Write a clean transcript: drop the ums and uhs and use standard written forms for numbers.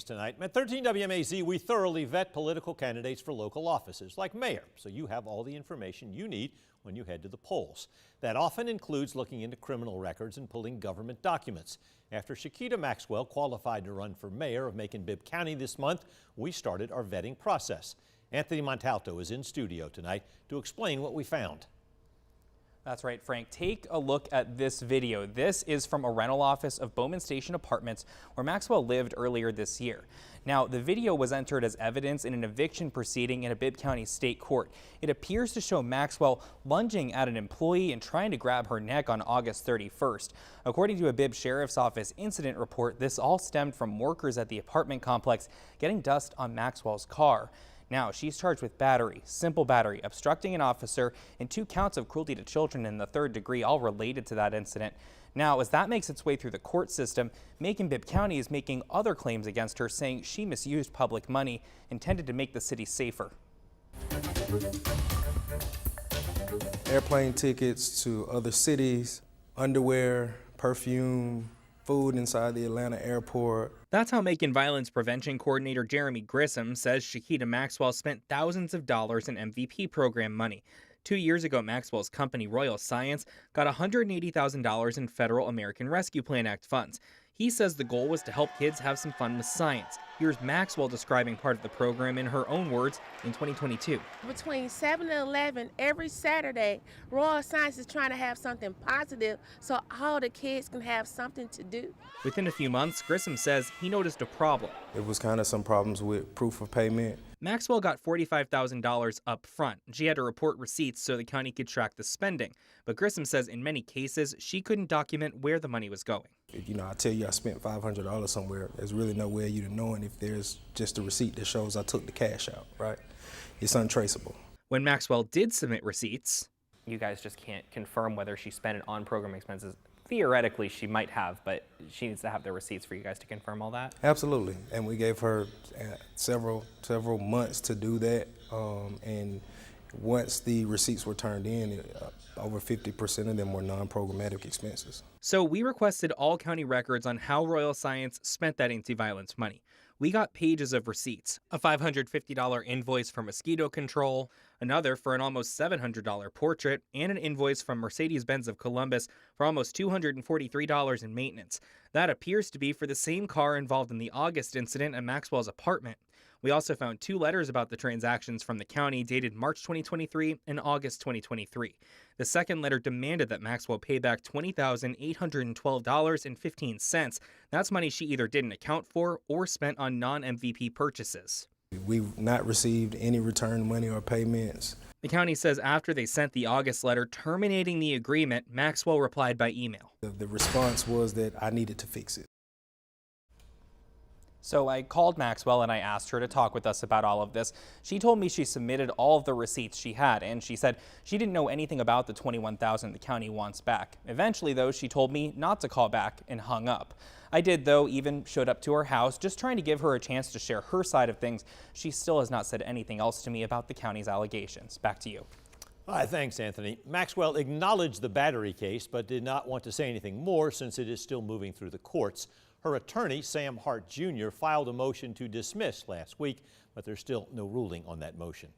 Tonight at 13 WMAZ, we thoroughly vet political candidates for local offices like mayor, so you have all the information you need when you head to the polls. That often includes looking into criminal records and pulling government documents. After Shekita Maxwell qualified to run for mayor of Macon County this month, we started our vetting process. Anthony Montalto is in studio tonight to explain what we found. That's right, Frank. Take a look at this video. This is from a rental office of Bowman Station Apartments where Maxwell lived earlier this year. Now, the video was entered as evidence in an eviction proceeding in a Bibb County state court. It appears to show Maxwell lunging at an employee and trying to grab her neck on August 31st. According to a Bibb Sheriff's Office incident report, this all stemmed from workers at the apartment complex getting dust on Maxwell's car. Now, she's charged with battery, simple battery, obstructing an officer, and 2 counts of cruelty to children in the 3rd degree, all related to that incident. Now, as that makes its way through the court system, Macon Bibb County is making other claims against her, saying she misused public money intended to make the city safer. Airplane tickets to other cities, underwear, perfume, food inside the Atlanta airport. That's how Macon Violence Prevention Coordinator Jeremy Grissom says Shekita Maxwell spent thousands of dollars in MVP program money. 2 years ago, Maxwell's company, Royal Science, got $180,000 in federal American Rescue Plan Act funds. He says the goal was to help kids have some fun with science. Here's Maxwell describing part of the program in her own words in 2022. Between 7 and 11 every Saturday, Royal Science is trying to have something positive so all the kids can have something to do. Within a few months, Grissom says he noticed a problem. It was kind of some problems with proof of payment. Maxwell got $45,000 up front. She had to report receipts so the county could track the spending. But Grissom says in many cases, she couldn't document where the money was going. You know, I tell you I spent $500 somewhere, there's really no way of you to knowing if there's just a receipt that shows I took the cash out, right? It's untraceable. When Maxwell did submit receipts, you guys just can't confirm whether she spent it on program expenses. Theoretically, she might have, but she needs to have the receipts for you guys to confirm all that. Absolutely, and we gave her several months to do that, and once the receipts were turned in, over 50% of them were non-programmatic expenses. So we requested all county records on how Royal Science spent that anti-violence money. We got pages of receipts, a $550 invoice for mosquito control, another for an almost $700 portrait, and an invoice from Mercedes-Benz of Columbus for almost $243 in maintenance. That appears to be for the same car involved in the August incident at Maxwell's apartment. We also found 2 letters about the transactions from the county dated March 2023 and August 2023. The second letter demanded that Maxwell pay back $20,812.15. That's money she either didn't account for or spent on non-MVP purchases. We've not received any return money or payments. The county says after they sent the August letter terminating the agreement, Maxwell replied by email. The response was that I needed to fix it. So I called Maxwell and I asked her to talk with us about all of this. She told me she submitted all of the receipts she had, and she said she didn't know anything about the $21,000 the county wants back. Eventually, though, she told me not to call back and hung up. I did, though, even showed up to her house, just trying to give her a chance to share her side of things. She still has not said anything else to me about the county's allegations. Back to you. All right, thanks, Anthony. Maxwell acknowledged the battery case, but did not want to say anything more since it is still moving through the courts. Her attorney, Sam Hart Jr., filed a motion to dismiss last week, but there's still no ruling on that motion.